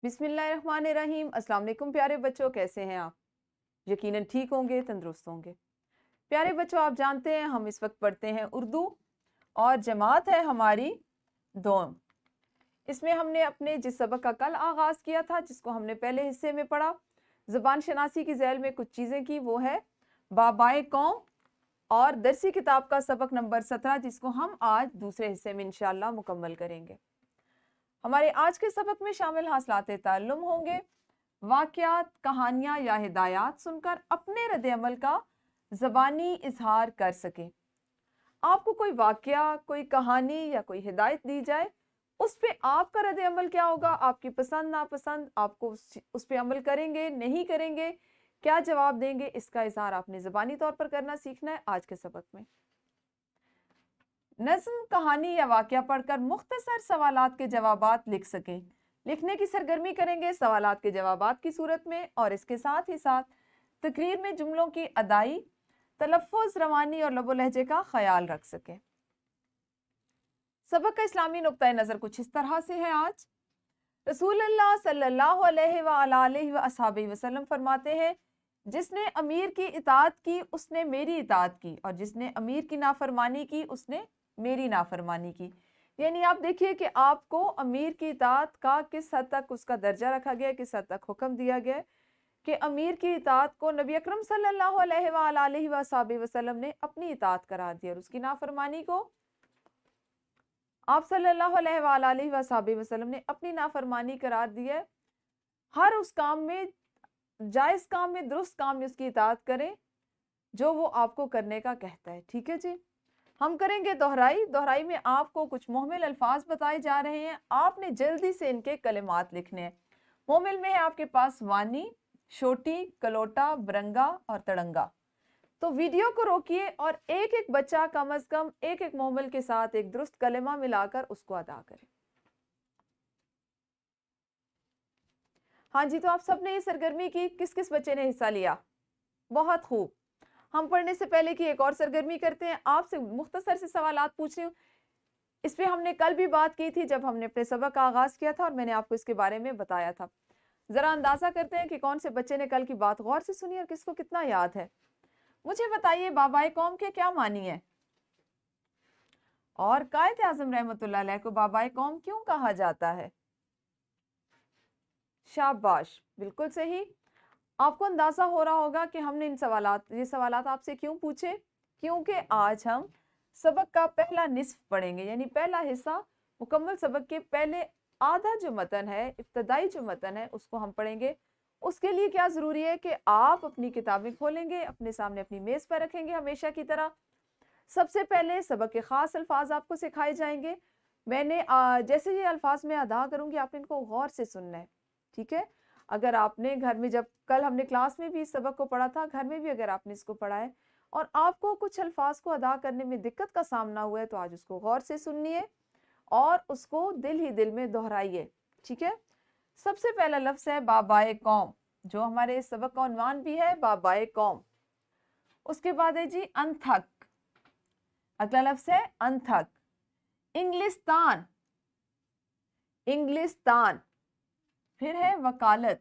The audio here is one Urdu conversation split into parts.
بسم اللہ الرحمن الرحیم۔ السلام علیکم پیارے بچوں، کیسے ہیں آپ؟ یقیناً ٹھیک ہوں گے، تندرست ہوں گے۔ پیارے بچوں، آپ جانتے ہیں ہم اس وقت پڑھتے ہیں اردو، اور جماعت ہے ہماری دوم۔ اس میں ہم نے اپنے جس سبق کا کل آغاز کیا تھا، جس کو ہم نے پہلے حصے میں پڑھا، زبان شناسی کی ذیل میں کچھ چیزیں کی، وہ ہے بابائے قوم اور درسی کتاب کا سبق نمبر 17، جس کو ہم آج دوسرے حصے میں انشاءاللہ مکمل کریں گے۔ ہمارے آج کے سبق میں شامل حاصلات تعلم ہوں گے واقعات، کہانیاں یا ہدایات سن کر اپنے رد عمل کا زبانی اظہار کر سکیں۔ آپ کو کوئی واقعہ، کوئی کہانی یا کوئی ہدایت دی جائے، اس پہ آپ کا رد عمل کیا ہوگا، آپ کی پسند ناپسند، آپ کو اس پہ عمل کریں گے نہیں کریں گے، کیا جواب دیں گے، اس کا اظہار آپ نے زبانی طور پر کرنا سیکھنا ہے آج کے سبق میں۔ نظم، کہانی یا واقعہ پڑھ کر مختصر سوالات کے جوابات لکھ سکیں۔ لکھنے کی سرگرمی کریں گے سوالات کے جوابات کی صورت میں، اور اس کے ساتھ ہی ساتھ تقریر میں جملوں کی ادائی، تلفظ، روانی اور لب و لہجے کا خیال رکھ سکیں۔ سبق کا اسلامی نقطہ نظر کچھ اس طرح سے ہے آج۔ رسول اللہ صلی اللہ علیہ وآلہ وآصحابہ وسلم فرماتے ہیں، جس نے امیر کی اطاعت کی اس نے میری اطاعت کی، اور جس نے امیر کی نافرمانی کی اس نے میری نافرمانی کی۔ یعنی آپ دیکھیے کہ آپ کو امیر کی اطاعت کا کس حد تک اس کا درجہ رکھا گیا، کس حد تک حکم دیا گیا کہ امیر کی اطاعت کو نبی اکرم صلی اللہ علیہ وآلہ وصحبہ وسلم نے اپنی اطاعت قرار دیا، اور اس کی نافرمانی کو آپ صلی اللہ علیہ وآلہ وصحبہ وسلم نے اپنی نافرمانی قرار دیا۔ ہر اس کام میں، جائز کام میں، درست کام میں اس کی اطاعت کریں جو وہ آپ کو کرنے کا کہتا ہے۔ ٹھیک ہے جی، ہم کریں گے دہرائی میں آپ کو کچھ محمل الفاظ بتائے جا رہے ہیں، آپ نے جلدی سے ان کے کلمات لکھنے ہیں۔ محمل میں ہے آپ کے پاس وانی، شوٹی، کلوٹا، برنگا اور تڑنگا۔ تو ویڈیو کو روکیے اور ایک ایک بچہ کم از کم ایک ایک محمل کے ساتھ ایک درست کلمہ ملا کر اس کو ادا کرے۔ ہاں جی، تو آپ سب نے یہ سرگرمی کی، کس کس بچے نے حصہ لیا؟ بہت خوب۔ ہم پڑھنے سے پہلے کی ایک اور سرگرمی کرتے ہیں، آپ سے مختصر سے سوالات پوچھ رہی ہوں۔ اس پہ ہم نے کل بھی بات کی تھی جب ہم نے اپنے سبق کا آغاز کیا تھا، اور میں نے آپ کو اس کے بارے میں بتایا تھا۔ ذرا اندازہ کرتے ہیں کہ کون سے بچے نے کل کی بات غور سے سنی اور کس کو کتنا یاد ہے۔ مجھے بتائیے بابائے قوم کے کیا معنی ہے، اور قائد اعظم رحمۃ اللہ علیہ کو بابائے قوم کیوں کہا جاتا ہے؟ شاباش، بالکل صحیح۔ آپ کو اندازہ ہو رہا ہوگا کہ ہم نے یہ سوالات آپ سے کیوں پوچھے، کیونکہ آج ہم سبق کا پہلا نصف پڑھیں گے، یعنی پہلا حصہ مکمل سبق کے پہلے آدھا جو متن ہے، ابتدائی جو متن ہے، اس کو ہم پڑھیں گے۔ اس کے لیے کیا ضروری ہے کہ آپ اپنی کتابیں کھولیں گے، اپنے سامنے اپنی میز پر رکھیں گے ہمیشہ کی طرح۔ سب سے پہلے سبق کے خاص الفاظ آپ کو سکھائے جائیں گے۔ میں نے جیسے یہ الفاظ میں ادا کروں گی، آپ نے ان کو غور سے سننا ہے، ٹھیک ہے؟ اگر آپ نے گھر میں، جب کل ہم نے کلاس میں بھی اس سبق کو پڑھا تھا، گھر میں بھی اگر آپ نے اس کو پڑھا ہے اور آپ کو کچھ الفاظ کو ادا کرنے میں دقت کا سامنا ہوا ہے، تو آج اس کو غور سے سنیے اور اس کو دل ہی دل میں دہرائیے، ٹھیک ہے؟ سب سے پہلا لفظ ہے بابائے قوم، جو ہمارے سبق کا عنوان بھی ہے، بابائے قوم۔ اس کے بعد ہے جی انتھک، اگلا لفظ ہے انتھک۔ انگلستان، انگلستان۔ پھر ہے وکالت،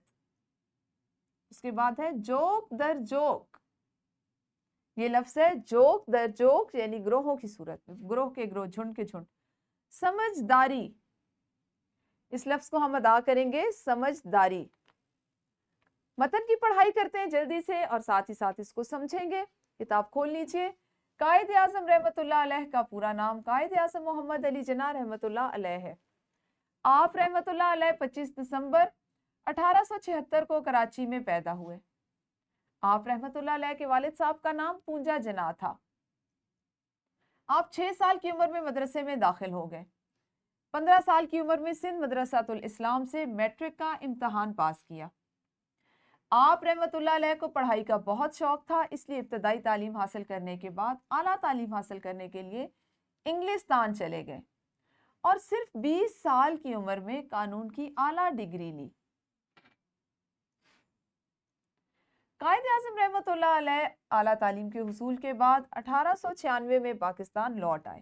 اس کے بعد ہے جوک در جوک۔ یہ لفظ ہے جوک در جوک، یعنی گروہوں کی صورت میں، گروہ کے گروہ، جھنڈ کے جھنڈ۔ سمجھداری، اس لفظ کو ہم ادا کریں گے سمجھداری۔ متن کی پڑھائی کرتے ہیں جلدی سے، اور ساتھ ہی ساتھ اس کو سمجھیں گے۔ کتاب کھول لیجئے۔ قائد اعظم رحمۃ اللہ علیہ کا پورا نام قائد اعظم محمد علی جناح رحمۃ اللہ علیہ ہے۔ آپ رحمۃ اللہ علیہ 25 دسمبر 1876 کو کراچی میں پیدا ہوئے۔ آپ رحمۃ اللہ علیہ کے والد صاحب کا نام پونجا جناح تھا۔ آپ 6 سال کی عمر میں مدرسے میں داخل ہو گئے۔ 15 سال کی عمر میں سندھ مدرسۃ الاسلام سے میٹرک کا امتحان پاس کیا۔ آپ رحمۃ اللہ علیہ کو پڑھائی کا بہت شوق تھا، اس لیے ابتدائی تعلیم حاصل کرنے کے بعد اعلیٰ تعلیم حاصل کرنے کے لیے انگلستان چلے گئے، اور صرف 20 سال کی عمر میں قانون کی اعلیٰ ڈگری لی۔ قائد اعظم رحمۃ اللہ علیہ اعلیٰ تعلیم کے حصول کے بعد 1896 میں پاکستان لوٹ آئے۔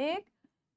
1,